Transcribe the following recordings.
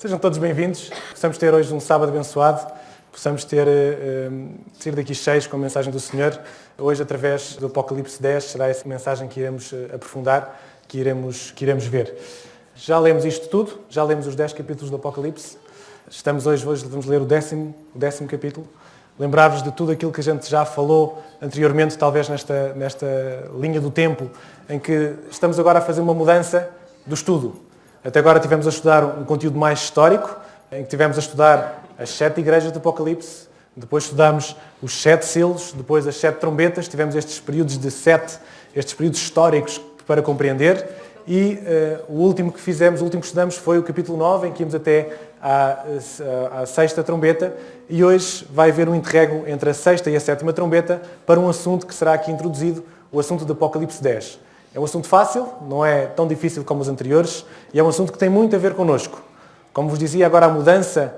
Sejam todos bem-vindos. Possamos ter hoje um sábado abençoado, possamos sair daqui cheios com a mensagem do Senhor. Hoje, através do Apocalipse 10, será essa mensagem que iremos aprofundar, que iremos ver. Já lemos isto tudo, já lemos os 10 capítulos do Apocalipse. Hoje vamos ler o décimo capítulo. Lembrar-vos de tudo aquilo que a gente já falou anteriormente, talvez nesta linha do tempo, em que estamos agora a fazer uma mudança do estudo. Até agora tivemos a estudar um conteúdo mais histórico, em que tivemos a estudar as 7 igrejas do Apocalipse, depois estudamos os 7 selos, depois as 7 trombetas, tivemos estes períodos históricos para compreender, e o último que estudamos foi o capítulo 9, em que íamos até à 6ª trombeta, e hoje vai haver um interregno entre a 6ª e a 7ª trombeta para um assunto que será aqui introduzido, o assunto do Apocalipse 10. É um assunto fácil, não é tão difícil como os anteriores, e é um assunto que tem muito a ver connosco. Como vos dizia, agora a mudança,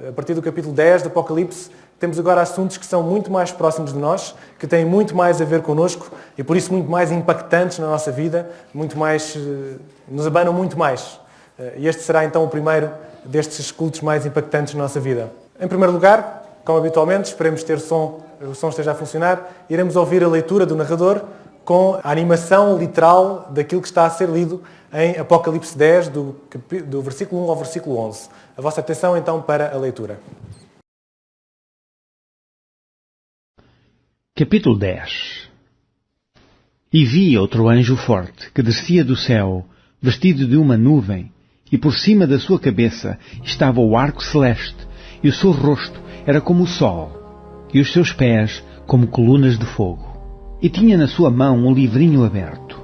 a partir do capítulo 10 do Apocalipse, temos agora assuntos que são muito mais próximos de nós, que têm muito mais a ver connosco, e por isso muito mais impactantes na nossa vida, nos abanam muito mais. E este será então o primeiro destes cultos mais impactantes na nossa vida. Em primeiro lugar, como habitualmente, esperemos ter o som esteja a funcionar, iremos ouvir a leitura do narrador, com a animação literal daquilo que está a ser lido em Apocalipse 10, do versículo 1 ao versículo 11. A vossa atenção, então, para a leitura. Capítulo 10. E vi outro anjo forte, que descia do céu, vestido de uma nuvem, e por cima da sua cabeça estava o arco celeste, e o seu rosto era como o sol, e os seus pés como colunas de fogo. E tinha na sua mão um livrinho aberto.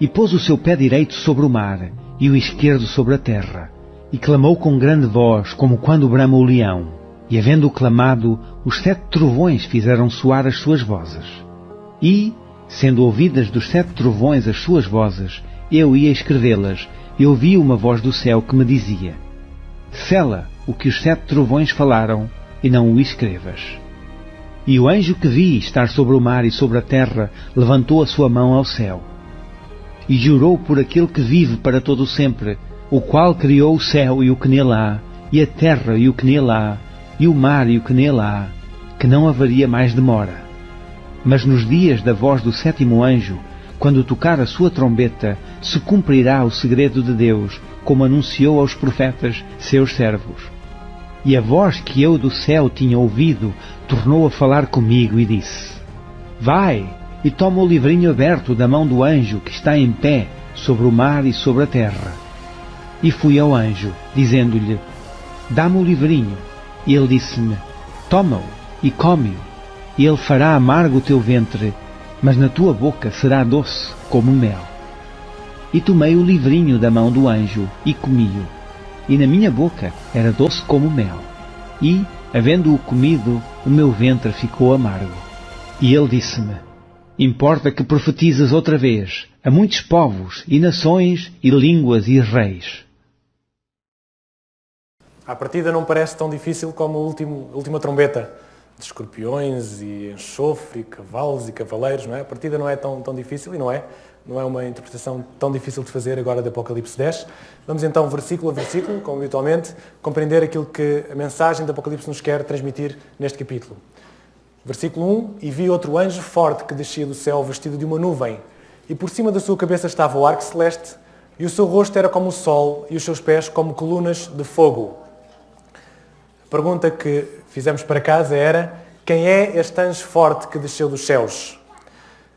E pôs o seu pé direito sobre o mar, e o esquerdo sobre a terra. E clamou com grande voz, como quando brama o leão. E havendo clamado, os 7 trovões fizeram soar as suas vozes. E, sendo ouvidas dos 7 trovões as suas vozes, eu ia escrevê-las, e ouvi uma voz do céu que me dizia: Sela o que os 7 trovões falaram, e não o escrevas. E o anjo que vi estar sobre o mar e sobre a terra levantou a sua mão ao céu. E jurou por aquele que vive para todo o sempre, o qual criou o céu e o que nele há, e a terra e o que nele há, e o mar e o que nele há, que não haveria mais demora. Mas nos dias da voz do 7º anjo, quando tocar a sua trombeta, se cumprirá o segredo de Deus, como anunciou aos profetas, seus servos. E a voz que eu do céu tinha ouvido tornou a falar comigo e disse: Vai e toma o livrinho aberto da mão do anjo que está em pé sobre o mar e sobre a terra. E fui ao anjo, dizendo-lhe: Dá-me o livrinho. E ele disse-me: Toma-o e come-o, e ele fará amargo o teu ventre, mas na tua boca será doce como mel. E tomei o livrinho da mão do anjo e comi-o. E na minha boca era doce como mel. E, havendo-o comido, o meu ventre ficou amargo. E ele disse-me: Importa que profetizes outra vez a muitos povos e nações e línguas e reis. À partida não parece tão difícil como a última trombeta, de escorpiões e enxofre, e cavalos e cavaleiros, não é? A partida não é tão difícil, e não é uma interpretação tão difícil de fazer agora de Apocalipse 10. Vamos então, versículo a versículo, como habitualmente, compreender aquilo que a mensagem do Apocalipse nos quer transmitir neste capítulo. Versículo 1. E vi outro anjo forte que descia do céu vestido de uma nuvem, e por cima da sua cabeça estava o arco celeste, e o seu rosto era como o sol, e os seus pés como colunas de fogo. A pergunta que fizemos para casa era: quem é este anjo forte que desceu dos céus?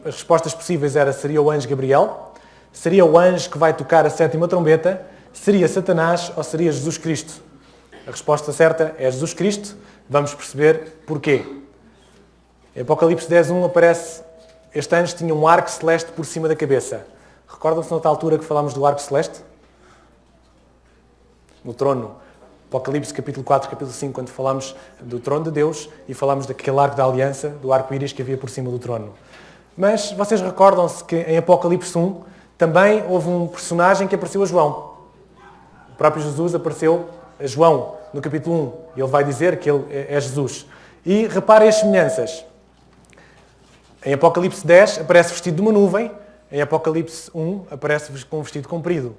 As respostas possíveis seria o anjo Gabriel, seria o anjo que vai tocar a 7ª trombeta, seria Satanás ou seria Jesus Cristo? A resposta certa é Jesus Cristo. Vamos perceber porquê. Em Apocalipse 10.1 aparece: este anjo tinha um arco celeste por cima da cabeça. Recordam-se noutra altura que falámos do arco celeste? No trono. Apocalipse capítulo 4, capítulo 5, quando falámos do trono de Deus e falámos daquele arco da aliança, do arco-íris que havia por cima do trono. Mas vocês recordam-se que em Apocalipse 1 também houve um personagem que apareceu a João. O próprio Jesus apareceu a João no capítulo 1. Ele vai dizer que ele é Jesus. E reparem as semelhanças. Em Apocalipse 10 aparece vestido de uma nuvem. Em Apocalipse 1 aparece com um vestido comprido.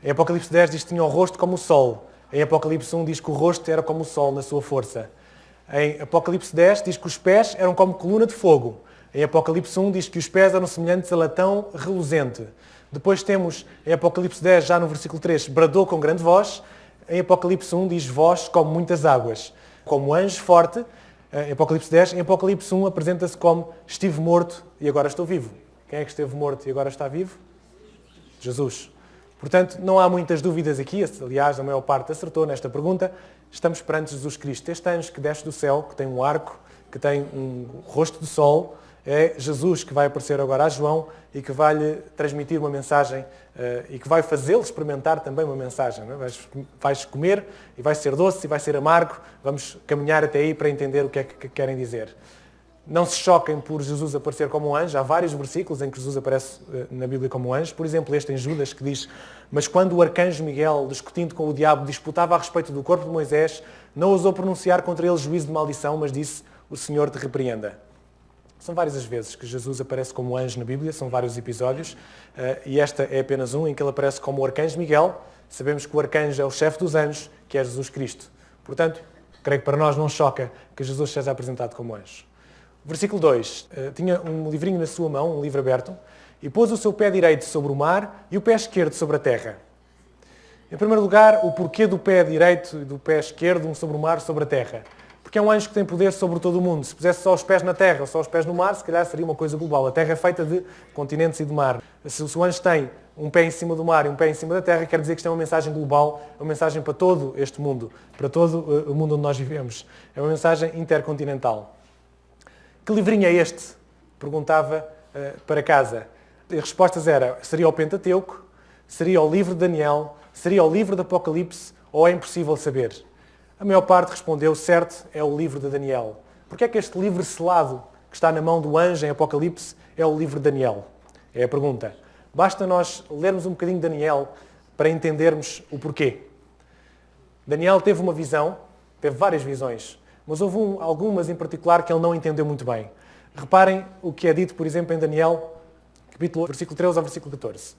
Em Apocalipse 10 diz que tinha o rosto como o sol. Em Apocalipse 1 diz que o rosto era como o sol na sua força. Em Apocalipse 10 diz que os pés eram como coluna de fogo. Em Apocalipse 1 diz que os pés eram semelhantes a latão reluzente. Depois temos, em Apocalipse 10, já no versículo 3, bradou com grande voz. Em Apocalipse 1 diz voz como muitas águas. Como anjo forte, em Apocalipse 10, em Apocalipse 1 apresenta-se como estive morto e agora estou vivo. Quem é que esteve morto e agora está vivo? Jesus. Portanto, não há muitas dúvidas aqui, aliás, a maior parte acertou nesta pergunta. Estamos perante Jesus Cristo. Este anjo que desce do céu, que tem um arco, que tem um rosto de sol, é Jesus que vai aparecer agora a João e que vai lhe transmitir uma mensagem e que vai fazê-lo experimentar também uma mensagem. Não é? Vais comer e vai ser doce e vai ser amargo. Vamos caminhar até aí para entender o que é que querem dizer. Não se choquem por Jesus aparecer como um anjo. Há vários versículos em que Jesus aparece na Bíblia como um anjo. Por exemplo, este em Judas que diz: mas quando o arcanjo Miguel, discutindo com o diabo, disputava a respeito do corpo de Moisés, não ousou pronunciar contra ele juízo de maldição, mas disse: o Senhor te repreenda. São várias as vezes que Jesus aparece como anjo na Bíblia, são vários episódios, e esta é apenas um em que ele aparece como o arcanjo Miguel. Sabemos que o arcanjo é o chefe dos anjos, que é Jesus Cristo. Portanto, creio que para nós não choca que Jesus seja apresentado como anjo. Versículo 2. Tinha um livrinho na sua mão, um livro aberto, e pôs o seu pé direito sobre o mar e o pé esquerdo sobre a terra. Em primeiro lugar, o porquê do pé direito e do pé esquerdo, um sobre o mar, sobre a terra. Porque é um anjo que tem poder sobre todo o mundo. Se pusesse só os pés na terra ou só os pés no mar, se calhar seria uma coisa global. A terra é feita de continentes e de mar. Se o anjo tem um pé em cima do mar e um pé em cima da terra, quer dizer que isto é uma mensagem global, é uma mensagem para todo este mundo, para todo o mundo onde nós vivemos. É uma mensagem intercontinental. Que livrinho é este? Perguntava para casa. As respostas eram: seria o Pentateuco, seria o livro de Daniel, seria o livro de Apocalipse, ou é impossível saber? A maior parte respondeu: certo, é o livro de Daniel. Porque é que este livro selado que está na mão do anjo em Apocalipse é o livro de Daniel? É a pergunta. Basta nós lermos um bocadinho de Daniel para entendermos o porquê. Daniel teve uma visão, teve várias visões, mas houve algumas em particular que ele não entendeu muito bem. Reparem o que é dito, por exemplo, em Daniel, capítulo, versículo 13 ao versículo 14.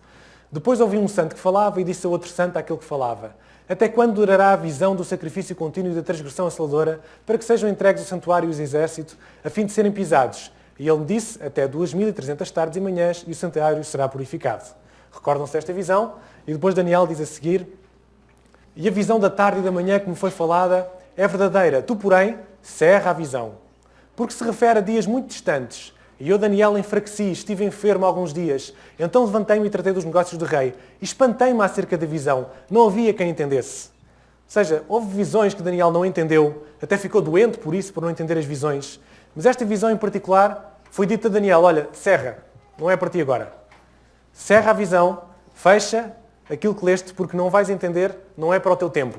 Depois ouvi um santo que falava e disse a outro santo aquilo que falava: até quando durará a visão do sacrifício contínuo e da transgressão assaladora, para que sejam entregues o santuário e os exércitos, a fim de serem pisados? E ele me disse: até 2300 tardes e manhãs, e o santuário será purificado. Recordam-se desta visão? E depois Daniel diz a seguir: e a visão da tarde e da manhã que me foi falada é verdadeira. Tu, porém, cerra a visão. Porque se refere a dias muito distantes. E eu, Daniel, enfraqueci, estive enfermo alguns dias. Então levantei-me e tratei dos negócios do rei. E espantei-me acerca da visão. Não havia quem entendesse. Ou seja, houve visões que Daniel não entendeu. Até ficou doente por isso, por não entender as visões. Mas esta visão em particular foi dita a Daniel: olha, cerra. Não é para ti agora. Cerra a visão, fecha aquilo que leste, porque não vais entender, não é para o teu tempo.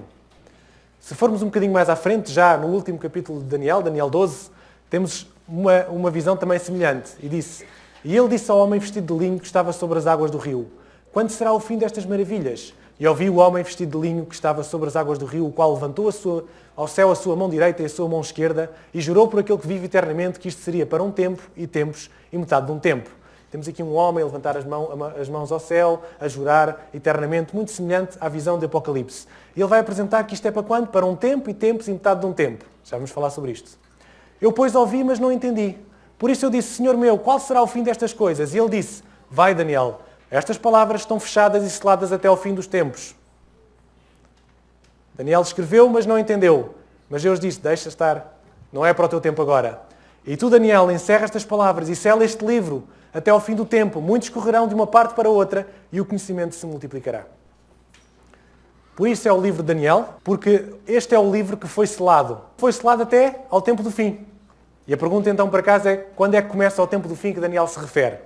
Se formos um bocadinho mais à frente, já no último capítulo de Daniel, Daniel 12, temos uma visão também semelhante. E disse: e ele disse ao homem vestido de linho que estava sobre as águas do rio: quando será o fim destas maravilhas? E ouvi o homem vestido de linho que estava sobre as águas do rio, o qual levantou ao céu a sua mão direita e a sua mão esquerda, e jurou por aquele que vive eternamente que isto seria para um tempo e tempos e metade de um tempo. Temos aqui um homem a levantar as mãos ao céu, a jurar eternamente, muito semelhante à visão de Apocalipse. E ele vai apresentar que isto é para quando? Para um tempo e tempos e metade de um tempo. Já vamos falar sobre isto. Eu, pois, ouvi, mas não entendi. Por isso eu disse: Senhor meu, qual será o fim destas coisas? E ele disse: vai, Daniel, estas palavras estão fechadas e seladas até ao fim dos tempos. Daniel escreveu, mas não entendeu. Mas Deus disse: deixa estar, não é para o teu tempo agora. E tu, Daniel, encerra estas palavras e sela este livro até ao fim do tempo. Muitos correrão de uma parte para outra e o conhecimento se multiplicará. Por isso é o livro de Daniel, porque este é o livro que foi selado. Foi selado até ao tempo do fim. E a pergunta então para casa é: quando é que começa o tempo do fim que Daniel se refere?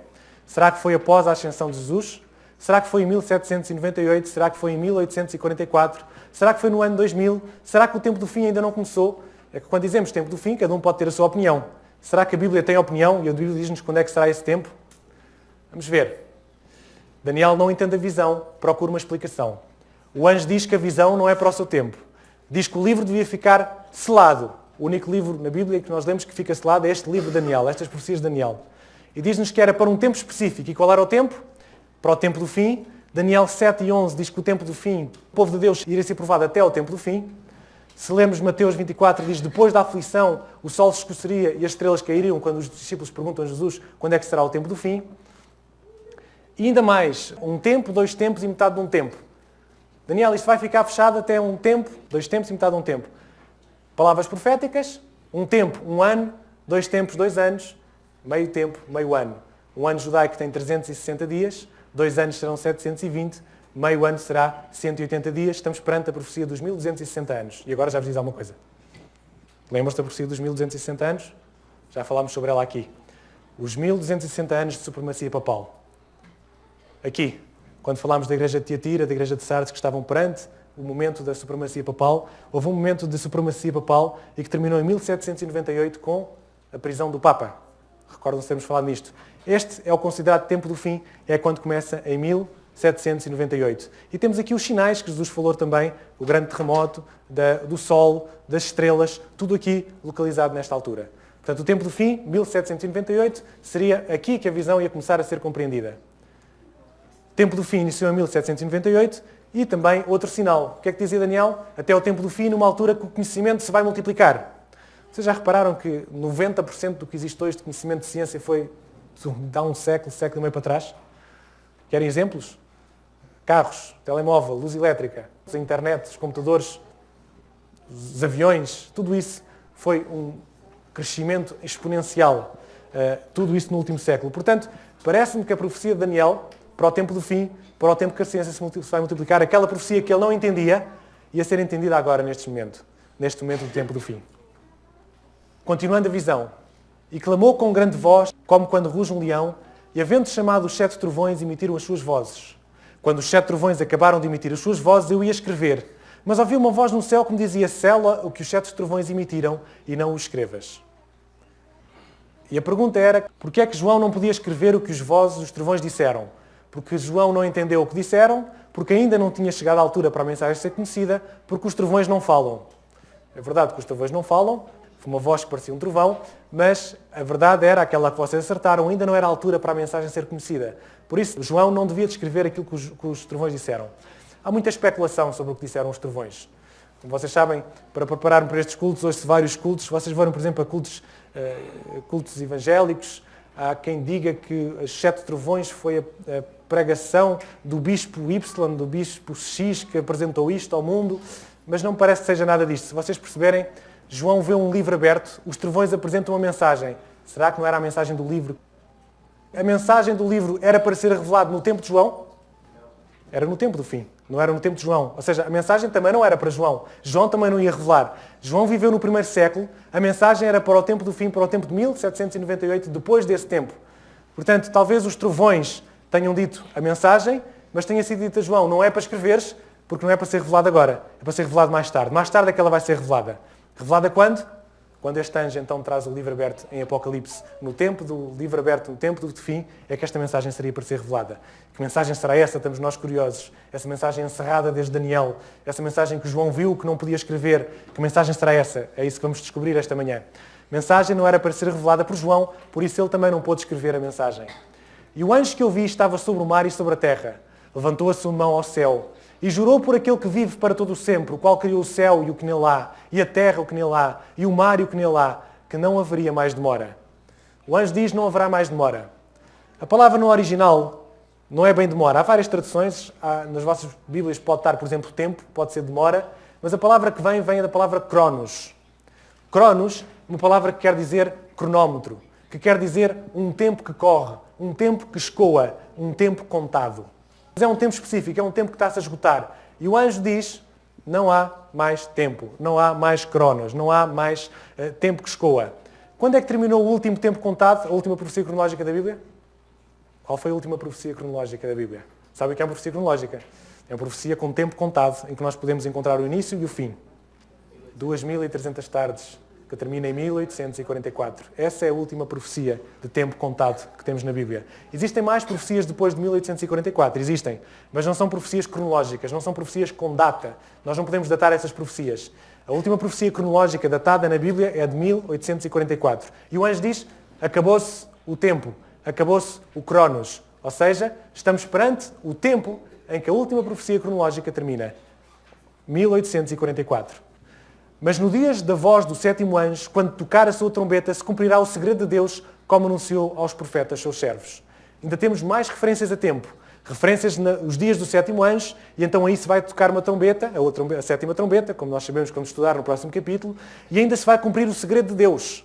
Será que foi após a ascensão de Jesus? Será que foi em 1798? Será que foi em 1844? Será que foi no ano 2000? Será que o tempo do fim ainda não começou? É que quando dizemos tempo do fim, cada um pode ter a sua opinião. Será que a Bíblia tem opinião? E a Bíblia diz-nos quando é que será esse tempo? Vamos ver. Daniel não entende a visão, procura uma explicação. O anjo diz que a visão não é para o seu tempo. Diz que o livro devia ficar selado. O único livro na Bíblia que nós lemos que fica selado é este livro de Daniel, estas profecias de Daniel. E diz-nos que era para um tempo específico. E qual era o tempo? Para o tempo do fim, Daniel 7 e 11 diz que o tempo do fim, o povo de Deus iria ser provado até ao tempo do fim. Se lermos Mateus 24, diz depois da aflição o sol se escureceria e as estrelas cairiam, quando os discípulos perguntam a Jesus quando é que será o tempo do fim. E ainda mais, um tempo, 2 tempos e metade de um tempo. Daniel, isto vai ficar fechado até um tempo, 2 tempos e metade de um tempo. Palavras proféticas, um tempo, 1 ano, 2 tempos, 2 anos, meio tempo, meio ano. Um ano judaico tem 360 dias, 2 anos serão 720, meio ano será 180 dias. Estamos perante a profecia dos 1260 anos. E agora já vos diz alguma coisa. Lembram-se da profecia dos 1260 anos? Já falámos sobre ela aqui. Os 1260 anos de supremacia papal. Aqui, quando falámos da igreja de Tiatira, da igreja de Sardes, que estavam perante o momento da supremacia papal, houve um momento de supremacia papal e que terminou em 1798 com a prisão do Papa. Recordam-se termos falado nisto. Este é o considerado tempo do fim, é quando começa em 1798. E temos aqui os sinais que Jesus falou também, o grande terremoto, do Sol, das estrelas, tudo aqui localizado nesta altura. Portanto, o tempo do fim, 1798, seria aqui que a visão ia começar a ser compreendida. O tempo do fim iniciou em 1798 e também outro sinal. O que é que dizia Daniel? Até o tempo do fim, numa altura que o conhecimento se vai multiplicar. Vocês já repararam que 90% do que existe hoje de conhecimento de ciência foi de há um século e meio para trás? Querem exemplos? Carros, telemóvel, luz elétrica, a internet, os computadores, os aviões, tudo isso foi um crescimento exponencial. Tudo isso no último século. Portanto, parece-me que a profecia de Daniel, para o tempo do fim, para o tempo que a ciência se vai multiplicar, aquela profecia que ele não entendia, ia ser entendida agora, neste momento do tempo do fim. Continuando a visão. E clamou com grande voz, como quando ruge um leão, e havendo chamado os 7 trovões, emitiram as suas vozes. Quando os 7 trovões acabaram de emitir as suas vozes, eu ia escrever. Mas ouvi uma voz no céu que me dizia, sela o que os 7 trovões emitiram e não o escrevas. E a pergunta era, porquê é que João não podia escrever o que os trovões disseram? Porque João não entendeu o que disseram, porque ainda não tinha chegado à altura para a mensagem ser conhecida, porque os trovões não falam. É verdade que os trovões não falam, foi uma voz que parecia um trovão, mas a verdade era aquela que vocês acertaram, ainda não era a altura para a mensagem ser conhecida. Por isso, João não devia descrever aquilo que os trovões disseram. Há muita especulação sobre o que disseram os trovões. Como vocês sabem, para preparar-me para estes cultos, hoje vários cultos, vocês foram, por exemplo, a cultos evangélicos. Há quem diga que os 7 trovões foi a pregação do bispo Y, do bispo X, que apresentou isto ao mundo, mas não me parece que seja nada disto. Se vocês perceberem, João vê um livro aberto, os trovões apresentam uma mensagem. Será que não era a mensagem do livro? A mensagem do livro era para ser revelada no tempo de João? Era no tempo do fim, não era no tempo de João. Ou seja, a mensagem também não era para João. João também não ia revelar. João viveu no primeiro século, a mensagem era para o tempo do fim, para o tempo de 1798, depois desse tempo. Portanto, talvez os trovões tenham dito a mensagem, mas tenha sido dita a João, não é para escreveres, porque não é para ser revelado agora, é para ser revelado mais tarde. Mais tarde é que ela vai ser revelada. Revelada quando? Quando este anjo então traz o livro aberto em Apocalipse. No tempo do livro aberto, no tempo do fim, é que esta mensagem seria para ser revelada. Que mensagem será essa? Estamos nós curiosos. Essa mensagem encerrada desde Daniel. Essa mensagem que João viu, que não podia escrever. Que mensagem será essa? É isso que vamos descobrir esta manhã. A mensagem não era para ser revelada por João, por isso ele também não pôde escrever a mensagem. E o anjo que eu vi estava sobre o mar e sobre a terra. Levantou a sua mão ao céu e jurou por aquele que vive para todo o sempre, o qual criou o céu e o que nele há, e a terra e o que nele há, e o mar e o que nele há, que não haveria mais demora. O anjo diz, não haverá mais demora. A palavra no original não é bem demora. Há várias traduções, nas vossas Bíblias pode estar, por exemplo, tempo, pode ser demora, mas a palavra que vem da palavra cronos. Cronos, uma palavra que quer dizer cronómetro, que quer dizer um tempo que corre, um tempo que escoa, um tempo contado. Mas é um tempo específico, é um tempo que está-se a esgotar. E o anjo diz, não há mais tempo, não há mais cronos, não há mais tempo que escoa. Quando é que terminou o último tempo contado, a última profecia cronológica da Bíblia? Qual foi a última profecia cronológica da Bíblia? Sabem o que é uma profecia cronológica? É uma profecia com tempo contado, em que nós podemos encontrar o início e o fim. 2300 tardes, que termina em 1844. Essa é a última profecia de tempo contado que temos na Bíblia. Existem mais profecias depois de 1844, existem, mas não são profecias cronológicas, não são profecias com data. Nós não podemos datar essas profecias. A última profecia cronológica datada na Bíblia é de 1844. E o anjo diz, acabou-se o tempo, acabou-se o cronos. Ou seja, estamos perante o tempo em que a última profecia cronológica termina. 1844. Mas no dia da voz do sétimo anjo, quando tocar a sua trombeta, se cumprirá o segredo de Deus, como anunciou aos profetas, seus servos. Ainda temos mais referências a tempo. Referências nos dias do sétimo anjo, e então aí se vai tocar uma trombeta, a sétima trombeta, como nós sabemos quando estudar no próximo capítulo, e ainda se vai cumprir o segredo de Deus,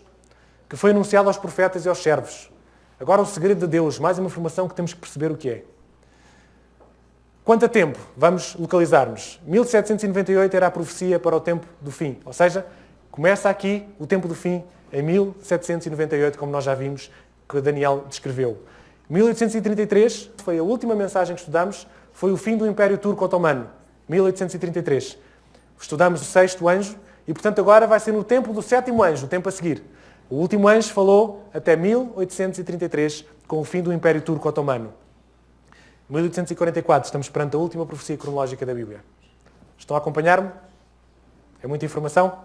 que foi anunciado aos profetas e aos servos. Agora o segredo de Deus, mais uma informação que temos que perceber o que é. Quanto a tempo? Vamos localizar-nos. 1798 era a profecia para o tempo do fim, ou seja, começa aqui o tempo do fim em 1798, como nós já vimos que Daniel descreveu. 1833 foi a última mensagem que estudamos, foi o fim do Império Turco-Otomano, 1833. Estudamos o sexto anjo e, portanto, agora vai ser no tempo do sétimo anjo, o tempo a seguir. O último anjo falou até 1833, com o fim do Império Turco-Otomano. 1844, estamos perante a última profecia cronológica da Bíblia. Estão a acompanhar-me? É muita informação?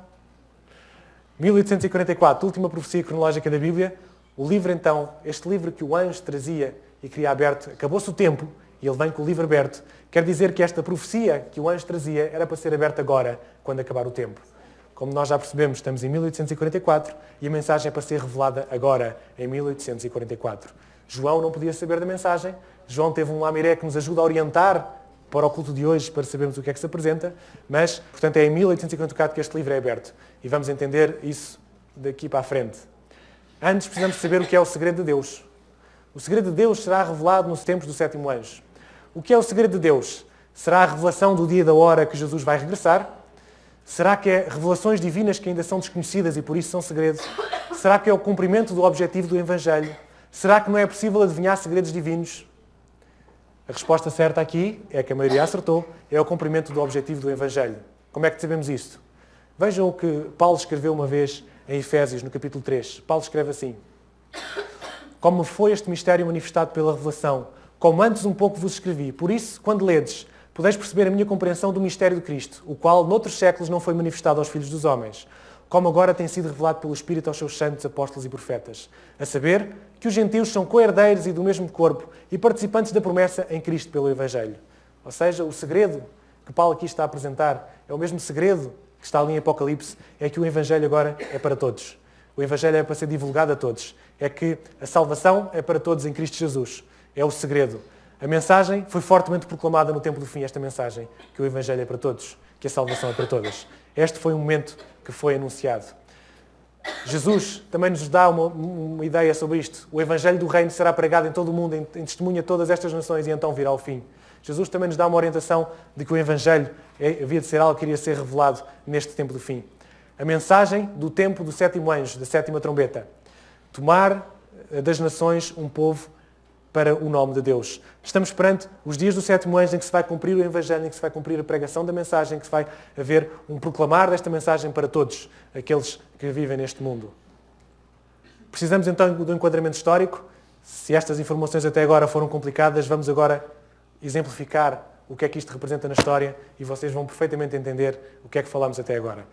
1844, última profecia cronológica da Bíblia. O livro, então, este livro que o anjo trazia e queria aberto, acabou-se o tempo e ele vem com o livro aberto. Quer dizer que esta profecia que o anjo trazia era para ser aberta agora, quando acabar o tempo. Como nós já percebemos, estamos em 1844 e a mensagem é para ser revelada agora, em 1844. João não podia saber da mensagem. João teve um lamiré que nos ajuda a orientar para o culto de hoje, para sabermos o que é que se apresenta, mas, portanto, é em 1844 que este livro é aberto. E vamos entender isso daqui para a frente. Antes precisamos saber o que é o segredo de Deus. O segredo de Deus será revelado nos tempos do sétimo anjo. O que é o segredo de Deus? Será a revelação do dia e da hora que Jesus vai regressar? Será que é revelações divinas que ainda são desconhecidas e por isso são segredos? Será que é o cumprimento do objetivo do Evangelho? Será que não é possível adivinhar segredos divinos? A resposta certa aqui, é que a maioria acertou, é o cumprimento do objetivo do Evangelho. Como é que sabemos isto? Vejam o que Paulo escreveu uma vez em Efésios, no capítulo 3. Paulo escreve assim: como foi este mistério manifestado pela revelação, como antes um pouco vos escrevi. Por isso, quando ledes, podeis perceber a minha compreensão do mistério de Cristo, o qual, noutros séculos, não foi manifestado aos filhos dos homens, como agora tem sido revelado pelo Espírito aos seus santos, apóstolos e profetas. A saber, que os gentios são co-herdeiros e do mesmo corpo e participantes da promessa em Cristo pelo Evangelho. Ou seja, o segredo que Paulo aqui está a apresentar é o mesmo segredo que está ali em Apocalipse, é que o Evangelho agora é para todos. O Evangelho é para ser divulgado a todos. É que a salvação é para todos em Cristo Jesus. É o segredo. A mensagem foi fortemente proclamada no tempo do fim, esta mensagem, que o Evangelho é para todos, que a salvação é para todas. Este foi o momento que foi anunciado. Jesus também nos dá uma ideia sobre isto. O Evangelho do Reino será pregado em todo o mundo, em testemunha a todas estas nações, e então virá o fim. Jesus também nos dá uma orientação de que o Evangelho havia de ser algo que iria ser revelado neste tempo do fim. A mensagem do tempo do sétimo anjo, da sétima trombeta. Tomar das nações um povo para o nome de Deus. Estamos perante os dias do sétimo anjo em que se vai cumprir o Evangelho, em que se vai cumprir a pregação da mensagem, em que se vai haver um proclamar desta mensagem para todos aqueles que vivem neste mundo. Precisamos então do enquadramento histórico. Se estas informações até agora foram complicadas, vamos agora exemplificar o que é que isto representa na história e vocês vão perfeitamente entender o que é que falamos até agora.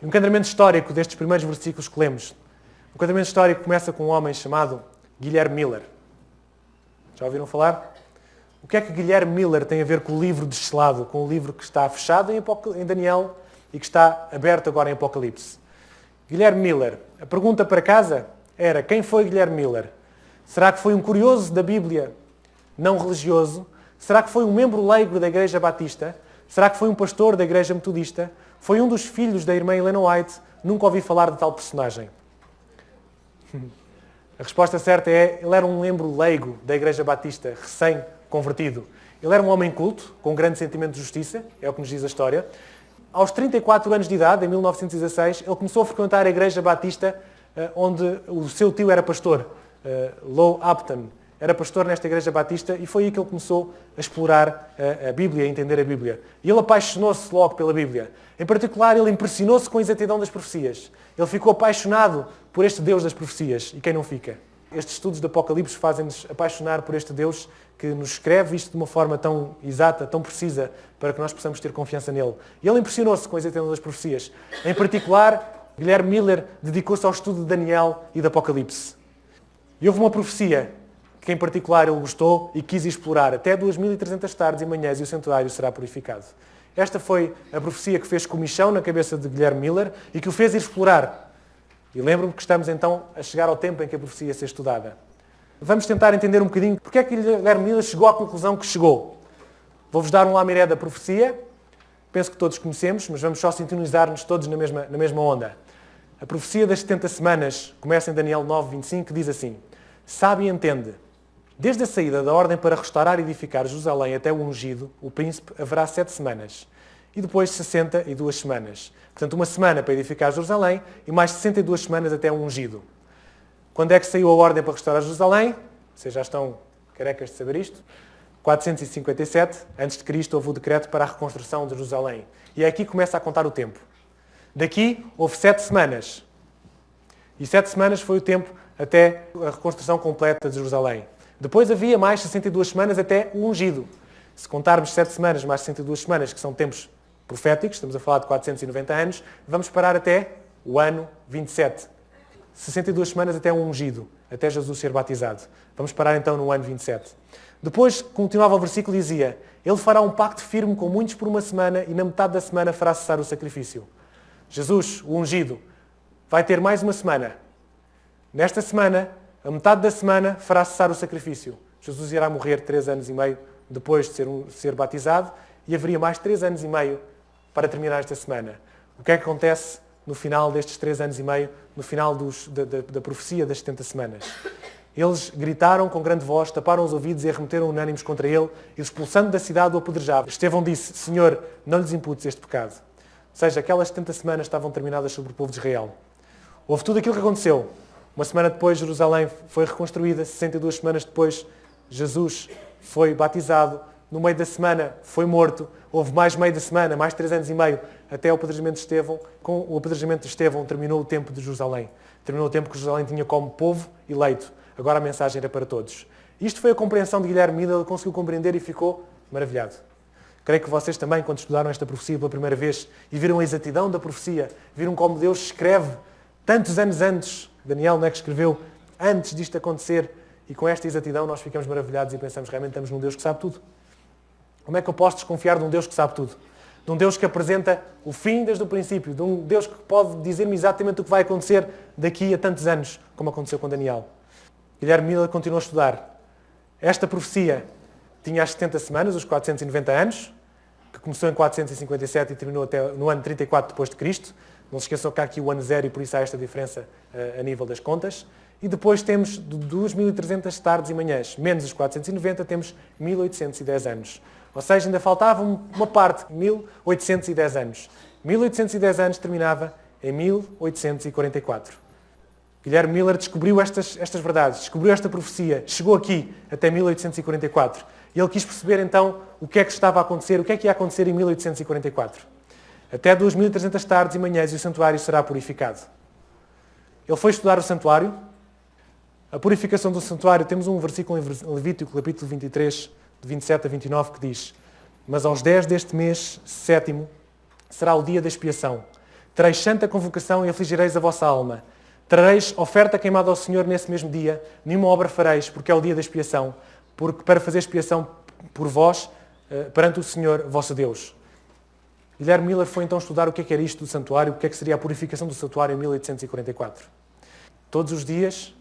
O enquadramento histórico destes primeiros versículos que lemos. O enquadramento histórico começa com um homem chamado Guilherme Miller. Já ouviram falar? O que é que Guilherme Miller tem a ver com o livro descelado, com o livro que está fechado em Daniel e que está aberto agora em Apocalipse? Guilherme Miller, a pergunta para casa era: quem foi Guilherme Miller? Será que foi um curioso da Bíblia, não religioso? Será que foi um membro leigo da Igreja Batista? Será que foi um pastor da Igreja Metodista? Foi um dos filhos da irmã Helena White? Nunca ouvi falar de tal personagem. A resposta certa é: ele era um membro leigo da Igreja Batista, recém-convertido. Ele era um homem culto, com um grande sentimento de justiça, é o que nos diz a história. Aos 34 anos de idade, em 1916, ele começou a frequentar a Igreja Batista, onde o seu tio era pastor, Low Upton. Era pastor nesta Igreja Batista e foi aí que ele começou a explorar a Bíblia, a entender a Bíblia. E ele apaixonou-se logo pela Bíblia. Em particular, ele impressionou-se com a exatidão das profecias. Ele ficou apaixonado por este Deus das profecias. E quem não fica? Estes estudos de Apocalipse fazem-nos apaixonar por este Deus que nos escreve isto de uma forma tão exata, tão precisa, para que nós possamos ter confiança nele. E ele impressionou-se com a exatidão das profecias. Em particular, Guilherme Miller dedicou-se ao estudo de Daniel e de Apocalipse. E houve uma profecia que porque em particular ele gostou e quis explorar até 2300 tardes e manhãs e o santuário será purificado. Esta foi a profecia que fez comichão na cabeça de Guilherme Miller e que o fez ir explorar. E lembro-me que estamos então a chegar ao tempo em que a profecia ia ser estudada. Vamos tentar entender um bocadinho porque é que Guilherme Miller chegou à conclusão que chegou. Vou-vos dar um lamiré da profecia. Penso que todos conhecemos, mas vamos só sintonizar-nos todos na mesma onda. A profecia das 70 semanas começa em Daniel 9:25, que diz assim: Sabe e entende. Desde a saída da ordem para restaurar e edificar Jerusalém até o ungido, o príncipe, haverá 7 semanas. E depois 62 semanas. Portanto, 1 semana para edificar Jerusalém e mais 62 semanas até o ungido. Quando é que saiu a ordem para restaurar Jerusalém? Vocês já estão carecas de saber isto? 457 a.C. houve o decreto para a reconstrução de Jerusalém. E é aqui que começa a contar o tempo. Daqui houve 7 semanas. E 7 semanas foi o tempo até a reconstrução completa de Jerusalém. Depois havia mais 62 semanas até o ungido. Se contarmos 7 semanas mais 62 semanas, que são tempos proféticos, estamos a falar de 490 anos, vamos parar até o ano 27. 62 semanas até o ungido, até Jesus ser batizado. Vamos parar então no ano 27. Depois continuava o versículo e dizia: Ele fará um pacto firme com muitos por 1 semana e na metade da semana fará cessar o sacrifício. Jesus, o ungido, vai ter mais 1 semana. Nesta semana, a metade da semana, fará cessar o sacrifício. Jesus irá morrer 3 anos e meio depois de ser batizado e haveria mais 3 anos e meio para terminar esta semana. O que é que acontece no final destes 3 anos e meio, no final da profecia das 70 semanas? Eles gritaram com grande voz, taparam os ouvidos e arremeteram unânimes contra ele e, expulsando da cidade, o apedrejavam. Estevão disse: Senhor, não lhes imputes este pecado. Ou seja, aquelas 70 semanas estavam terminadas sobre o povo de Israel. Houve tudo aquilo que aconteceu. 1 semana depois, Jerusalém foi reconstruída. 62 semanas depois, Jesus foi batizado. No meio da semana, foi morto. Houve mais meio da semana, mais 3 anos e meio, até o apedrejamento de Estevão. Com o apedrejamento de Estevão, terminou o tempo de Jerusalém. Terminou o tempo que Jerusalém tinha como povo eleito. Agora a mensagem era para todos. Isto foi a compreensão de Guilherme Miller. Ele conseguiu compreender e ficou maravilhado. Creio que vocês também, quando estudaram esta profecia pela primeira vez e viram a exatidão da profecia, viram como Deus escreve tantos anos antes, Daniel não é que escreveu antes disto acontecer, e com esta exatidão nós ficamos maravilhados e pensamos: realmente estamos num Deus que sabe tudo. Como é que eu posso desconfiar de um Deus que sabe tudo? De um Deus que apresenta o fim desde o princípio, de um Deus que pode dizer-me exatamente o que vai acontecer daqui a tantos anos, como aconteceu com Daniel. Guilherme Miller continuou a estudar. Esta profecia tinha as 70 semanas, os 490 anos, que começou em 457 e terminou até no ano 34 depois de Cristo. Não se esqueçam que há aqui o ano zero e por isso há esta diferença a nível das contas. E depois temos 2.300 tardes e manhãs. Menos os 490, temos 1.810 anos. Ou seja, ainda faltava uma parte, 1.810 anos. 1.810 anos terminava em 1844. Guilherme Miller descobriu estas verdades, descobriu esta profecia, chegou aqui até 1844. E ele quis perceber então o que é que estava a acontecer, o que é que ia acontecer em 1844. Até 2.300 tardes e manhãs e o santuário será purificado. Ele foi estudar o santuário. A purificação do santuário, temos um versículo em Levítico, capítulo 23, de 27 a 29, que diz: Mas aos 10 deste mês, 7º, será o dia da expiação. Tereis santa convocação e afligireis a vossa alma. Trareis oferta queimada ao Senhor nesse mesmo dia. Nenhuma obra fareis, porque é o dia da expiação, porque para fazer expiação por vós, perante o Senhor, vosso Deus. Guilherme Miller foi então estudar o que é que era isto do santuário, o que é que seria a purificação do santuário em 1844. Todos os dias,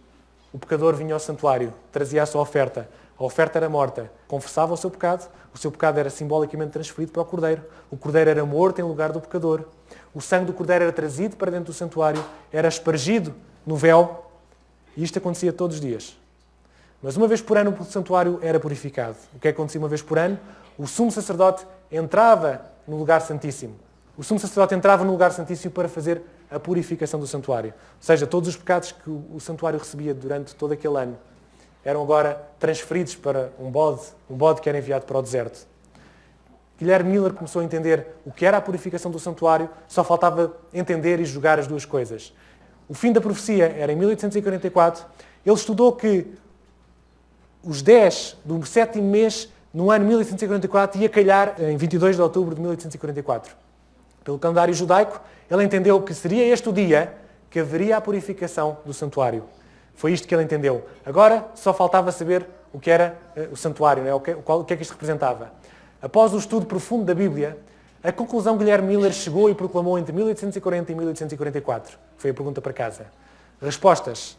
o pecador vinha ao santuário, trazia a sua oferta. A oferta era morta, confessava o seu pecado era simbolicamente transferido para o Cordeiro. O Cordeiro era morto em lugar do pecador. O sangue do Cordeiro era trazido para dentro do santuário, era espargido no véu, e isto acontecia todos os dias. Mas uma vez por ano o santuário era purificado. O que é que acontecia uma vez por ano? O sumo sacerdote entrava no lugar santíssimo. O sumo sacerdote entrava no lugar santíssimo para fazer a purificação do santuário. Ou seja, todos os pecados que o santuário recebia durante todo aquele ano eram agora transferidos para um bode que era enviado para o deserto. Guilherme Miller começou a entender o que era a purificação do santuário, só faltava entender e julgar as duas coisas. O fim da profecia era em 1844. Ele estudou que os 10 do 7º mês, no ano 1844, ia calhar em 22 de outubro de 1844. Pelo calendário judaico, ele entendeu que seria este o dia que haveria a purificação do santuário. Foi isto que ele entendeu. Agora só faltava saber o que era o santuário, não é? O que é que isto representava. Após o estudo profundo da Bíblia, a conclusão que Guilherme Miller chegou e proclamou entre 1840 e 1844. Foi a pergunta para casa. Respostas.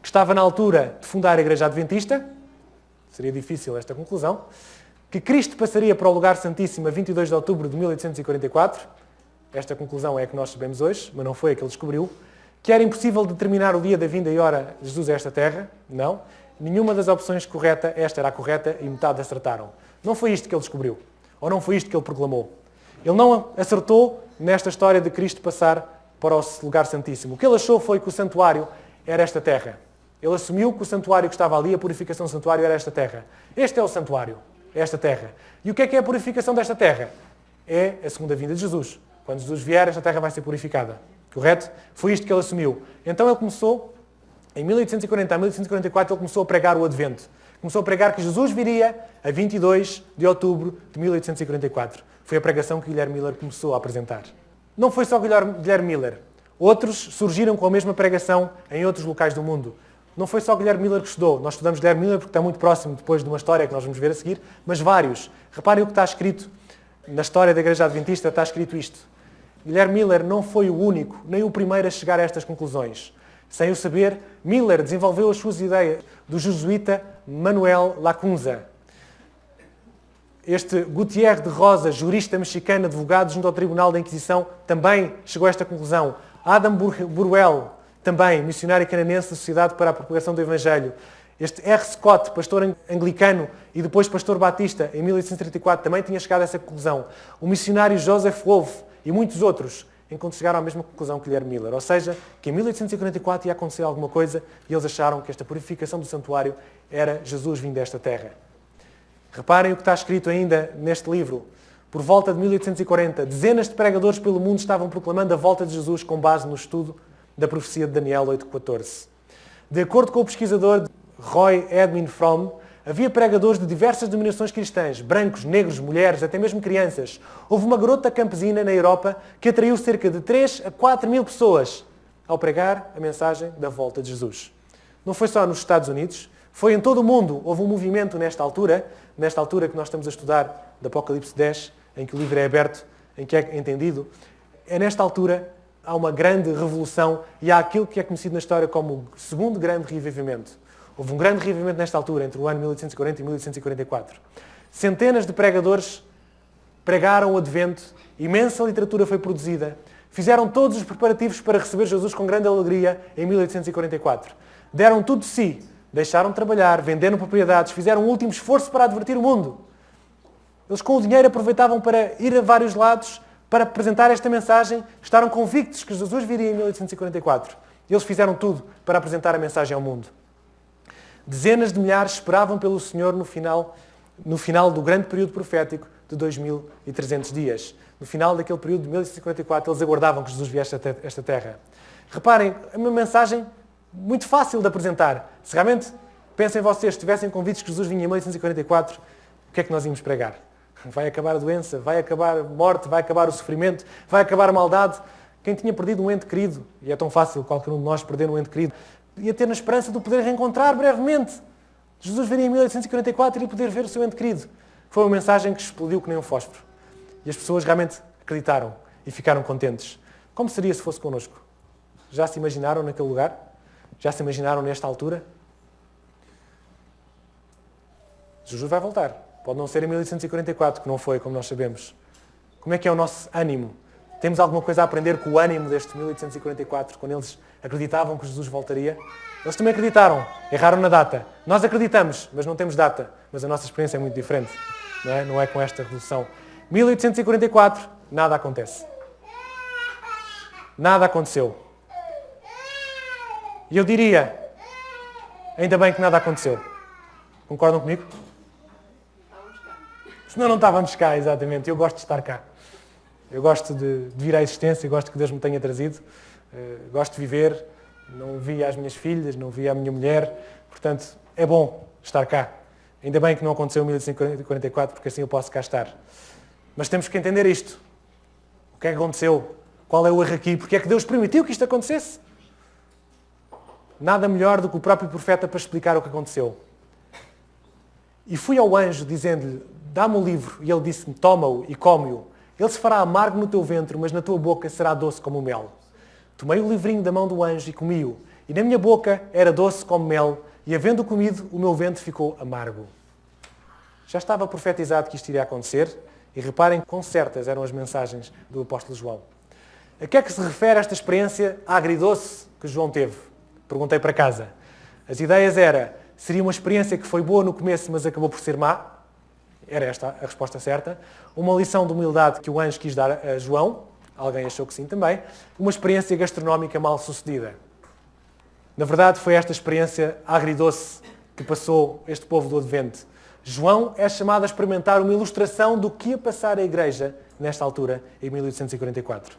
Que estava na altura de fundar a Igreja Adventista. Seria difícil esta conclusão. Que Cristo passaria para o lugar santíssimo a 22 de outubro de 1844. Esta conclusão é a que nós sabemos hoje, mas não foi a que ele descobriu. Que era impossível determinar o dia da vinda e hora de Jesus a esta terra. Não. Nenhuma das opções correta, esta era a correta e metade acertaram. Não foi isto que ele descobriu. Ou não foi isto que ele proclamou. Ele não acertou nesta história de Cristo passar para o lugar santíssimo. O que ele achou foi que o santuário era esta terra. Ele assumiu que o santuário que estava ali, a purificação do santuário, era esta terra. Este é o santuário, é esta terra. E o que é a purificação desta terra? É a segunda vinda de Jesus. Quando Jesus vier, esta terra vai ser purificada. Correto? Foi isto que ele assumiu. Então ele começou, em 1840 a 1844, ele começou a pregar o Advento. Começou a pregar que Jesus viria a 22 de outubro de 1844. Foi a pregação que Guilherme Miller começou a apresentar. Não foi só Guilherme Miller. Outros surgiram com a mesma pregação em outros locais do mundo. Não foi só Guilherme Miller que estudou. Nós estudamos Guilherme Miller porque está muito próximo depois de uma história que nós vamos ver a seguir, mas vários. Reparem o que está escrito na história da Igreja Adventista, está escrito isto. Guilherme Miller não foi o único, nem o primeiro a chegar a estas conclusões. Sem o saber, Miller desenvolveu as suas ideias do jesuíta Manuel Lacunza. Este Gutierre de Rosa, jurista mexicano, advogado junto ao Tribunal da Inquisição, também chegou a esta conclusão. Adam Burwell, também missionário canadense da Sociedade para a Propagação do Evangelho. Este R. Scott, pastor anglicano e depois pastor batista, em 1834, também tinha chegado a essa conclusão. O missionário Joseph Wolff e muitos outros chegaram à mesma conclusão que Guilherme Miller. Ou seja, que em 1844 ia acontecer alguma coisa e eles acharam que esta purificação do santuário era Jesus vindo desta terra. Reparem o que está escrito ainda neste livro. Por volta de 1840, dezenas de pregadores pelo mundo estavam proclamando a volta de Jesus com base no estudo da profecia de Daniel 8:14. De acordo com o pesquisador Roy Edwin Fromm, havia pregadores de diversas denominações cristãs, brancos, negros, mulheres, até mesmo crianças. Houve uma garota campesina na Europa que atraiu cerca de 3 a 4 mil pessoas ao pregar a mensagem da volta de Jesus. Não foi só nos Estados Unidos, foi em todo o mundo. Houve um movimento nesta altura que nós estamos a estudar, de Apocalipse 10, em que o livro é aberto, em que é entendido. É nesta altura há uma grande revolução e há aquilo que é conhecido na história como o segundo grande reavivamento. Houve um grande reavivamento nesta altura, entre o ano 1840 e 1844. Centenas de pregadores pregaram o Advento, imensa literatura foi produzida, fizeram todos os preparativos para receber Jesus com grande alegria em 1844. Deram tudo de si, deixaram de trabalhar, venderam propriedades, fizeram um último esforço para advertir o mundo. Eles com o dinheiro aproveitavam para ir a vários lados, para apresentar esta mensagem, estavam convictos que Jesus viria em 1844. E eles fizeram tudo para apresentar a mensagem ao mundo. Dezenas de milhares esperavam pelo Senhor no final do grande período profético de 2300 dias. No final daquele período de 1844, eles aguardavam que Jesus viesse a esta terra. Reparem, é uma mensagem muito fácil de apresentar. Se realmente, pensem vocês, estivessem convictos que Jesus vinha em 1844, o que é que nós íamos pregar? Vai acabar a doença, vai acabar a morte, vai acabar o sofrimento, vai acabar a maldade. Quem tinha perdido um ente querido, e é tão fácil qualquer um de nós perder um ente querido, ia ter na esperança de o poder reencontrar brevemente. Jesus viria em 1844 e ia poder ver o seu ente querido. Foi uma mensagem que explodiu que nem um fósforo. E as pessoas realmente acreditaram e ficaram contentes. Como seria se fosse connosco? Já se imaginaram naquele lugar? Já se imaginaram nesta altura? Jesus vai voltar. Pode não ser em 1844, que não foi, como nós sabemos. Como é que é o nosso ânimo? Temos alguma coisa a aprender com o ânimo deste 1844, quando eles acreditavam que Jesus voltaria? Eles também acreditaram, erraram na data. Nós acreditamos, mas não temos data. Mas a nossa experiência é muito diferente. Não é com esta revolução. 1844, nada acontece. Nada aconteceu. E eu diria, ainda bem que nada aconteceu. Concordam comigo? Senão não estávamos cá, exatamente. Eu gosto de estar cá. Eu gosto de vir à existência, gosto que Deus me tenha trazido. Gosto de viver. Não vi as minhas filhas, não vi a minha mulher. Portanto, é bom estar cá. Ainda bem que não aconteceu em 1844, porque assim eu posso cá estar. Mas temos que entender isto. O que é que aconteceu? Qual é o erro aqui? Porque é que Deus permitiu que isto acontecesse? Nada melhor do que o próprio profeta para explicar o que aconteceu. E fui ao anjo dizendo-lhe, dá-me o livro. E ele disse-me, toma-o e come-o. Ele se fará amargo no teu ventre, mas na tua boca será doce como o mel. Tomei o livrinho da mão do anjo e comi-o. E na minha boca era doce como mel, e havendo comido, o meu ventre ficou amargo. Já estava profetizado que isto iria acontecer, e reparem quão certas eram as mensagens do apóstolo João. A que é que se refere esta experiência agridoce que João teve? Perguntei para casa. As ideias seria uma experiência que foi boa no começo, mas acabou por ser má. Era esta a resposta certa. Uma lição de humildade que o anjo quis dar a João. Alguém achou que sim também. Uma experiência gastronómica mal sucedida. Na verdade, foi esta experiência agridoce que passou este povo do Advento. João é chamado a experimentar uma ilustração do que ia passar a Igreja nesta altura, em 1844.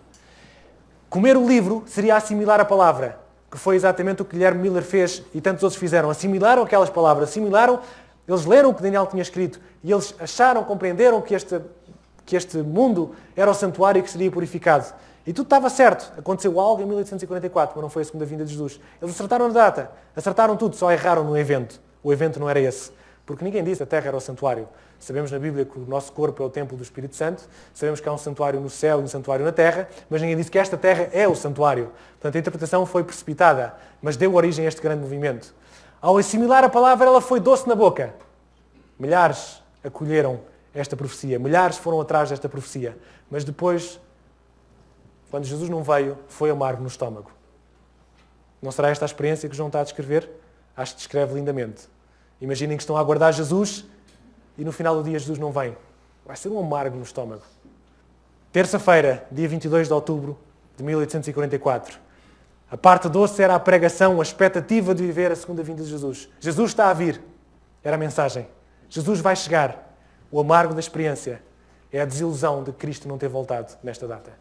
Comer o livro seria assimilar a palavra, que foi exatamente o que Guilherme Miller fez e tantos outros fizeram. Assimilaram aquelas palavras, eles leram o que Daniel tinha escrito e eles acharam, compreenderam que este mundo era o santuário e que seria purificado. E tudo estava certo. Aconteceu algo em 1844, mas não foi a segunda vinda de Jesus. Eles acertaram a data, acertaram tudo, só erraram no evento. O evento não era esse. Porque ninguém disse que a terra era o santuário. Sabemos na Bíblia que o nosso corpo é o templo do Espírito Santo, sabemos que há um santuário no céu e um santuário na terra, mas ninguém disse que esta terra é o santuário. Portanto, a interpretação foi precipitada, mas deu origem a este grande movimento. Ao assimilar a palavra, ela foi doce na boca. Milhares acolheram esta profecia, milhares foram atrás desta profecia, mas depois, quando Jesus não veio, foi amargo no estômago. Não será esta a experiência que João está a descrever? Acho que descreve lindamente. Imaginem que estão a aguardar Jesus e no final do dia Jesus não vem. Vai ser um amargo no estômago. Terça-feira, dia 22 de outubro de 1844. A parte doce era a pregação, a expectativa de viver a segunda vinda de Jesus. Jesus está a vir. Era a mensagem. Jesus vai chegar. O amargo da experiência é a desilusão de Cristo não ter voltado nesta data.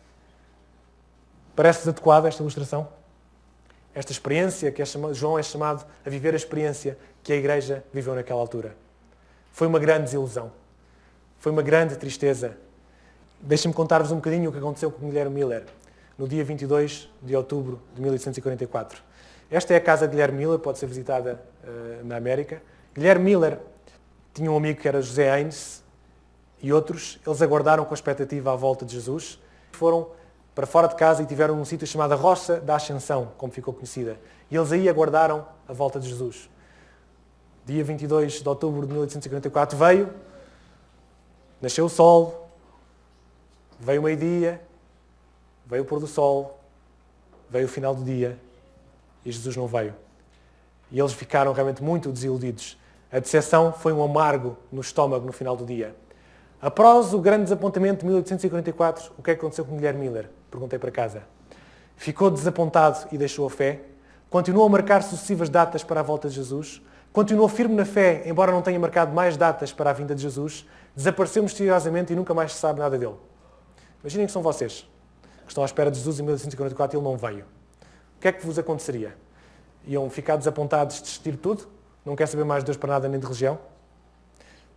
Parece-vos adequada esta ilustração? Esta experiência que João é chamado a viver a experiência que a Igreja viveu naquela altura. Foi uma grande desilusão. Foi uma grande tristeza. Deixem-me contar-vos um bocadinho o que aconteceu com Guilherme Miller no dia 22 de outubro de 1844. Esta é a casa de Guilherme Miller, pode ser visitada na América. Guilherme Miller tinha um amigo que era José Haynes e outros. Eles aguardaram com a expectativa à volta de Jesus. Foram para fora de casa e tiveram um sítio chamado a Roça da Ascensão, como ficou conhecida. E eles aí aguardaram a volta de Jesus. Dia 22 de outubro de 1844 veio, nasceu o sol, veio o meio-dia, veio o pôr do sol, veio o final do dia e Jesus não veio. E eles ficaram realmente muito desiludidos. A decepção foi um amargo no estômago no final do dia. Após o grande desapontamento de 1844, o que é que aconteceu com Guilherme Miller? Perguntei para casa. Ficou desapontado e deixou a fé. Continuou a marcar sucessivas datas para a volta de Jesus. Continuou firme na fé, embora não tenha marcado mais datas para a vinda de Jesus. Desapareceu misteriosamente e nunca mais se sabe nada dele. Imaginem que são vocês, que estão à espera de Jesus em 1844 e ele não veio. O que é que vos aconteceria? Iam ficar desapontados, desistir de tudo? Não quer saber mais de Deus para nada nem de religião?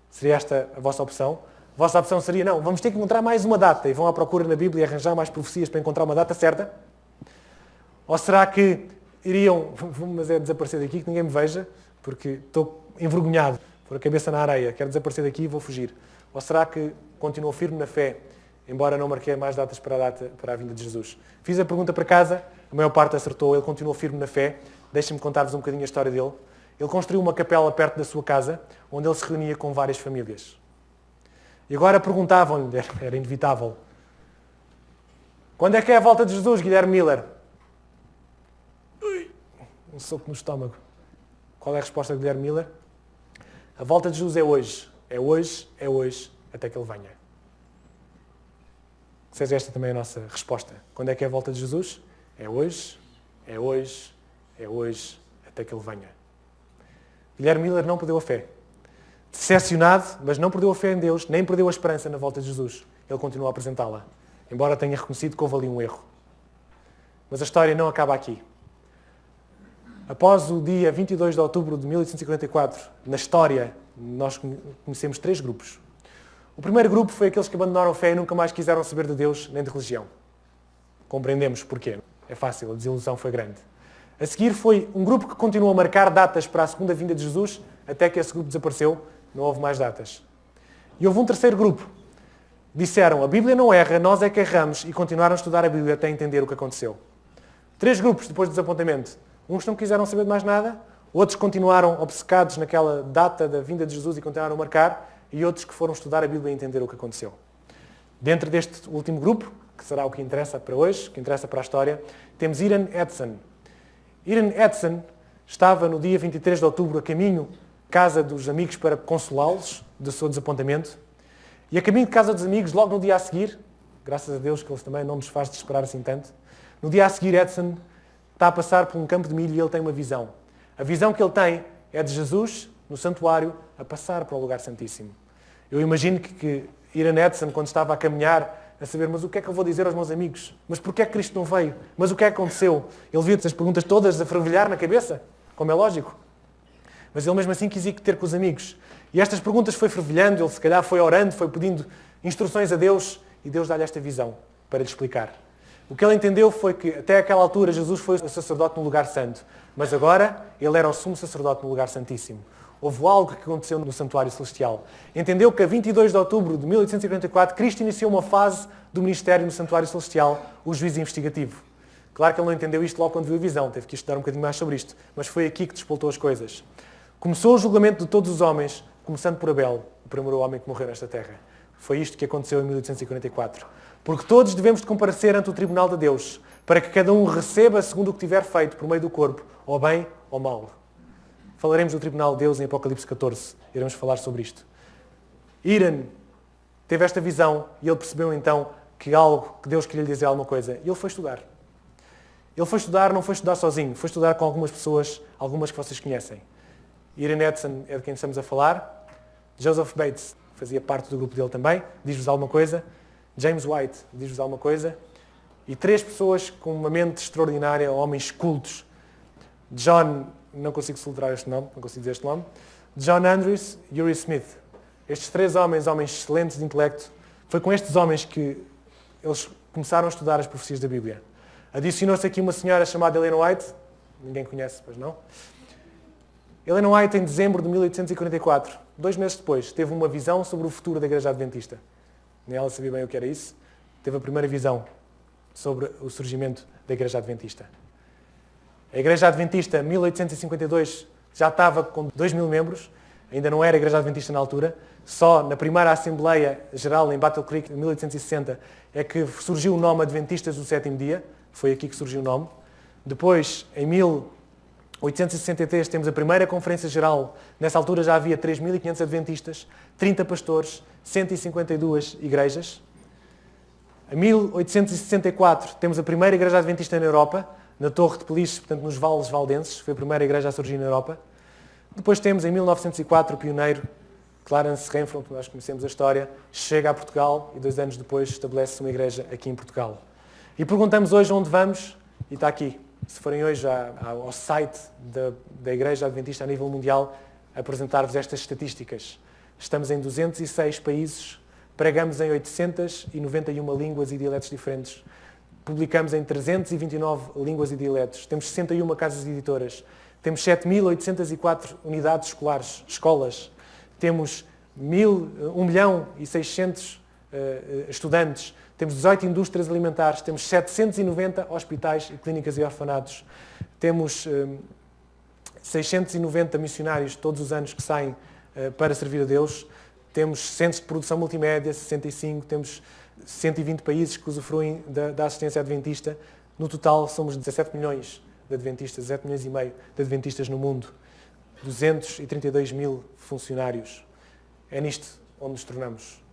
Seria esta a vossa opção? A vossa opção seria, não, vamos ter que encontrar mais uma data e vão à procura na Bíblia e arranjar mais profecias para encontrar uma data certa? Ou será que iriam, mas é desaparecer daqui, que ninguém me veja, porque estou envergonhado, pôr a cabeça na areia, quero desaparecer daqui e vou fugir? Ou será que continuou firme na fé, embora não marquei mais datas para a vinda de Jesus? Fiz a pergunta para casa, a maior parte acertou, ele continuou firme na fé. Deixem-me contar-vos um bocadinho a história dele. Ele construiu uma capela perto da sua casa, onde ele se reunia com várias famílias. E agora perguntavam-lhe, era inevitável, quando é que é a volta de Jesus, Guilherme Miller? Um soco no estômago. Qual é a resposta de Guilherme Miller? A volta de Jesus é hoje. É hoje, é hoje, até que Ele venha. Seja esta também a nossa resposta. Quando é que é a volta de Jesus? É hoje, é hoje, é hoje, até que Ele venha. Guilherme Miller não perdeu a fé. Decepcionado, mas não perdeu a fé em Deus, nem perdeu a esperança na volta de Jesus. Ele continua a apresentá-la, embora tenha reconhecido que houve ali um erro. Mas a história não acaba aqui. Após o dia 22 de outubro de 1844, na história, nós conhecemos 3 grupos. O primeiro grupo foi aqueles que abandonaram a fé e nunca mais quiseram saber de Deus nem de religião. Compreendemos porquê. É fácil, a desilusão foi grande. A seguir foi um grupo que continuou a marcar datas para a segunda vinda de Jesus, até que esse grupo desapareceu, Não houve mais datas. E houve um terceiro grupo. Disseram, a Bíblia não erra, nós é que erramos, e continuaram a estudar a Bíblia até entender o que aconteceu. 3 grupos depois do desapontamento. Uns não quiseram saber de mais nada, outros continuaram obcecados naquela data da vinda de Jesus e continuaram a marcar, e outros que foram estudar a Bíblia e entender o que aconteceu. Dentro deste último grupo, que será o que interessa para hoje, que interessa para a história, temos Iran Edson. Iran Edson estava no dia 23 de outubro a caminho casa dos amigos para consolá-los do seu desapontamento. E a caminho de casa dos amigos, logo no dia a seguir, graças a Deus que Ele também não nos faz desesperar assim tanto, no dia a seguir Edson está a passar por um campo de milho e ele tem uma visão. A visão que ele tem é de Jesus, no santuário, a passar para o lugar santíssimo. Eu imagino que Iran Edson, quando estava a caminhar, a saber, mas o que é que eu vou dizer aos meus amigos? Mas porquê é que Cristo não veio? Mas o que é que aconteceu? Ele viu essas perguntas todas a fervilhar na cabeça, como é lógico. Mas ele mesmo assim quis ir ter com os amigos. E estas perguntas foi fervilhando, ele se calhar foi orando, foi pedindo instruções a Deus, e Deus dá-lhe esta visão para lhe explicar. O que ele entendeu foi que, até aquela altura, Jesus foi o sacerdote no lugar santo, mas agora ele era o sumo sacerdote no lugar santíssimo. Houve algo que aconteceu no santuário celestial. Entendeu que a 22 de outubro de 1844, Cristo iniciou uma fase do ministério no santuário celestial, o juízo investigativo. Claro que ele não entendeu isto logo quando viu a visão, teve que estudar um bocadinho mais sobre isto, mas foi aqui que despoltou as coisas. Começou o julgamento de todos os homens, começando por Abel, o primeiro homem que morreu nesta terra. Foi isto que aconteceu em 1844. Porque todos devemos de comparecer ante o tribunal de Deus, para que cada um receba segundo o que tiver feito por meio do corpo, ou bem ou mal. Falaremos do tribunal de Deus em Apocalipse 14. Iremos falar sobre isto. Iran teve esta visão e ele percebeu então que Deus queria lhe dizer alguma coisa. E ele foi estudar. Ele foi estudar, não foi estudar sozinho, foi estudar com algumas pessoas, algumas que vocês conhecem. Iran Edson é de quem estamos a falar. Joseph Bates fazia parte do grupo dele também, diz-vos alguma coisa. James White diz-vos alguma coisa. E 3 pessoas com uma mente extraordinária, homens cultos. John, não consigo soletrar este nome, não consigo dizer este nome. John Andrews e Uri Smith. Estes 3 homens excelentes de intelecto, foi com estes homens que eles começaram a estudar as profecias da Bíblia. Adicionou-se aqui uma senhora chamada Ellen White, ninguém conhece, pois não? Ellen White, em dezembro de 1844, 2 meses depois, teve uma visão sobre o futuro da Igreja Adventista. Nem ela sabia bem o que era isso. Teve a primeira visão sobre o surgimento da Igreja Adventista. A Igreja Adventista, em 1852, já estava com 2.000 membros. Ainda não era Igreja Adventista na altura. Só na primeira Assembleia Geral em Battle Creek, em 1860, é que surgiu o nome Adventistas do Sétimo Dia. Foi aqui que surgiu o nome. Depois, em 1863, temos a primeira Conferência Geral. Nessa altura já havia 3.500 adventistas, 30 pastores, 152 igrejas. Em 1864, temos a primeira Igreja Adventista na Europa, na Torre de Peliches, portanto nos Vales Valdenses. Foi a primeira igreja a surgir na Europa. Depois temos, em 1904, o pioneiro, Clarence Renfrew, nós conhecemos a história, chega a Portugal e 2 anos depois estabelece uma igreja aqui em Portugal. E perguntamos hoje onde vamos, e está aqui. Se forem hoje ao site da Igreja Adventista a nível mundial, apresentar-vos estas estatísticas. Estamos em 206 países, pregamos em 891 línguas e dialetos diferentes, publicamos em 329 línguas e dialetos, temos 61 casas editoras, temos 7.804 unidades escolares, escolas, temos 1.600.000 estudantes, temos 18 indústrias alimentares, temos 790 hospitais e clínicas e orfanatos, temos 690 missionários todos os anos que saem para servir a Deus, temos centros de produção multimédia, 65, temos 120 países que usufruem da assistência adventista. No total somos 17 milhões de adventistas, 17 milhões e meio de adventistas no mundo, 232.000 funcionários. É nisto onde nos tornamos.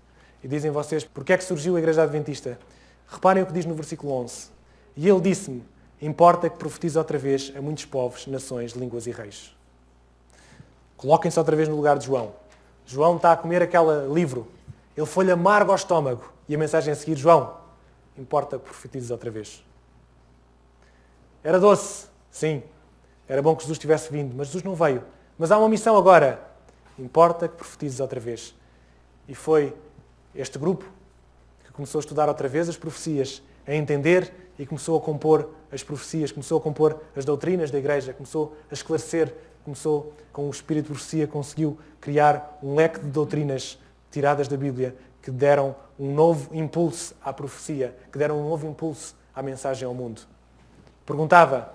E dizem vocês, porque é que surgiu a Igreja Adventista? Reparem o que diz no versículo 11. E ele disse-me, importa que profetize outra vez a muitos povos, nações, línguas e reis. Coloquem-se outra vez no lugar de João. João está a comer aquele livro. Ele foi-lhe amargo ao estômago. E a mensagem a seguir, João, importa que profetizes outra vez. Era doce, sim. Era bom que Jesus tivesse vindo, mas Jesus não veio. Mas há uma missão agora. Importa que profetizes outra vez. E foi este grupo que começou a estudar outra vez as profecias, a entender e começou a compor as profecias, começou a compor as doutrinas da igreja, começou a esclarecer, começou com o espírito de profecia, conseguiu criar um leque de doutrinas tiradas da Bíblia que deram um novo impulso à profecia, que deram um novo impulso à mensagem ao mundo. Perguntava,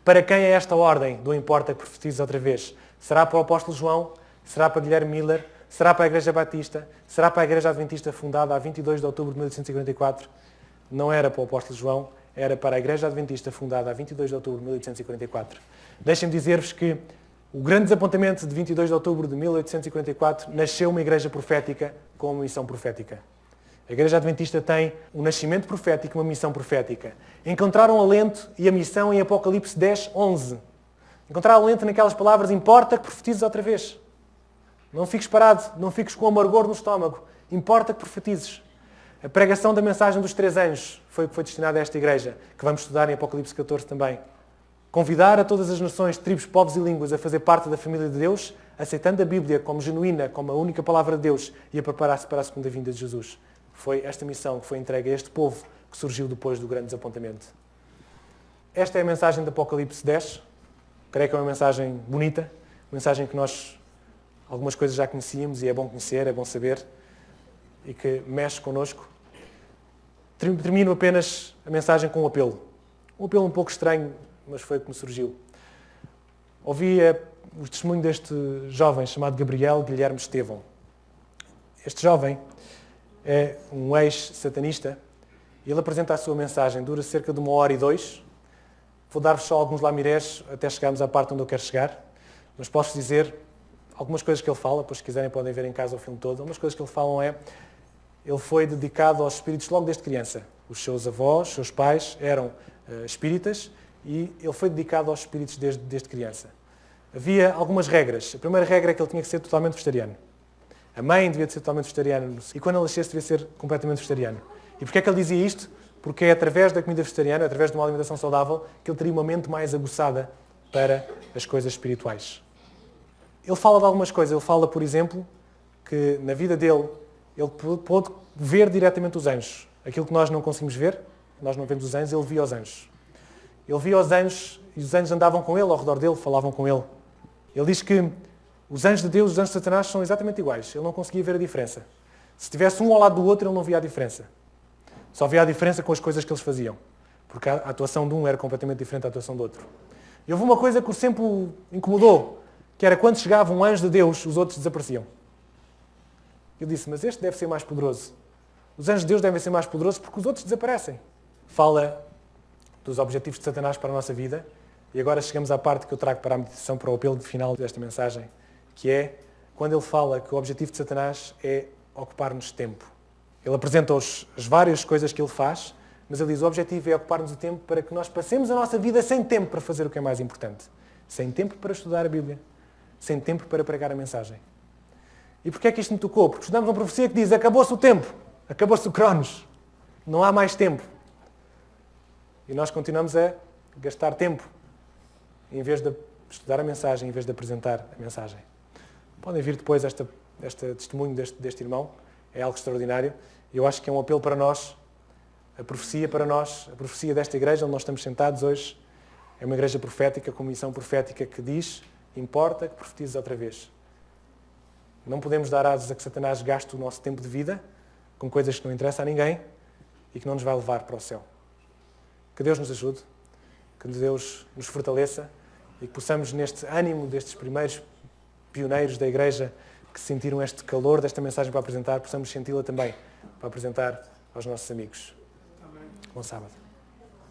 para quem é esta ordem do importa que profetize outra vez? Será para o apóstolo João? Será para Guilherme Miller? Será para a Igreja Batista? Será para a Igreja Adventista fundada a 22 de outubro de 1844? Não era para o apóstolo João, era para a Igreja Adventista fundada a 22 de outubro de 1844. Deixem-me dizer-vos que o grande desapontamento de 22 de outubro de 1844 nasceu uma igreja profética com uma missão profética. A Igreja Adventista tem um nascimento profético e uma missão profética. Encontraram alento e a missão em Apocalipse 10, 11. Encontraram alento naquelas palavras, importa que profetizes outra vez. Não fiques parado, não fiques com amargor no estômago. Importa que profetizes. A pregação da mensagem dos 3 anjos foi o que foi destinado a esta igreja, que vamos estudar em Apocalipse 14 também. Convidar a todas as nações, tribos, povos e línguas a fazer parte da família de Deus, aceitando a Bíblia como genuína, como a única palavra de Deus e a preparar-se para a segunda vinda de Jesus. Foi esta missão que foi entregue a este povo que surgiu depois do grande desapontamento. Esta é a mensagem de Apocalipse 10. Creio que é uma mensagem bonita, uma mensagem que nós algumas coisas já conhecíamos e é bom conhecer, é bom saber e que mexe connosco. Termino apenas a mensagem com um apelo. Um apelo um pouco estranho, mas foi o que me surgiu. Ouvi o testemunho deste jovem chamado Gabriel Guilherme Estevão. Este jovem é um ex-satanista e ele apresenta a sua mensagem. Dura cerca de 1h02. Vou dar-vos só alguns lamirés até chegarmos à parte onde eu quero chegar. Mas posso dizer algumas coisas que ele fala, pois se quiserem podem ver em casa o filme todo. Algumas coisas que ele fala ele foi dedicado aos espíritos logo desde criança. Os seus avós, os seus pais eram espíritas e ele foi dedicado aos espíritos desde criança. Havia algumas regras. A primeira regra é que ele tinha que ser totalmente vegetariano. A mãe devia ser totalmente vegetariana e quando ele nascesse devia ser completamente vegetariano. E porquê é que ele dizia isto? Porque é através da comida vegetariana, através de uma alimentação saudável, que ele teria uma mente mais aguçada para as coisas espirituais. Ele fala de algumas coisas. Ele fala, por exemplo, que na vida dele, ele pôde ver diretamente os anjos. Aquilo que nós não conseguimos ver, nós não vemos os anjos, ele via os anjos. Ele via os anjos e os anjos andavam com ele, ao redor dele, falavam com ele. Ele diz que os anjos de Deus e os anjos de Satanás são exatamente iguais. Ele não conseguia ver a diferença. Se tivesse um ao lado do outro, ele não via a diferença. Só via a diferença com as coisas que eles faziam. Porque a atuação de um era completamente diferente da atuação do outro. E houve uma coisa que o sempre o incomodou, que era quando chegava um anjo de Deus, os outros desapareciam. Ele disse, mas este deve ser mais poderoso. Os anjos de Deus devem ser mais poderosos porque os outros desaparecem. Fala dos objetivos de Satanás para a nossa vida. E agora chegamos à parte que eu trago para a meditação, para o apelo final desta mensagem, que é quando ele fala que o objetivo de Satanás é ocupar-nos tempo. Ele apresenta as várias coisas que ele faz, mas ele diz o objetivo é ocupar-nos o tempo para que nós passemos a nossa vida sem tempo para fazer o que é mais importante. Sem tempo para estudar a Bíblia. Sem tempo para pregar a mensagem. E porquê é que isto me tocou? Porque estudamos uma profecia que diz acabou-se o tempo, acabou-se o Cronos, não há mais tempo. E nós continuamos a gastar tempo em vez de estudar a mensagem, em vez de apresentar a mensagem. Podem vir depois este testemunho deste irmão, é algo extraordinário. E eu acho que é um apelo para nós, a profecia para nós, a profecia desta igreja onde nós estamos sentados hoje, é uma igreja profética, com missão profética que diz, importa que profetizes outra vez. Não podemos dar asas a que Satanás gaste o nosso tempo de vida com coisas que não interessam a ninguém e que não nos vai levar para o céu. Que Deus nos ajude, que Deus nos fortaleça e que possamos, neste ânimo destes primeiros pioneiros da igreja que sentiram este calor desta mensagem para apresentar, possamos senti-la também para apresentar aos nossos amigos. Amém. Bom sábado.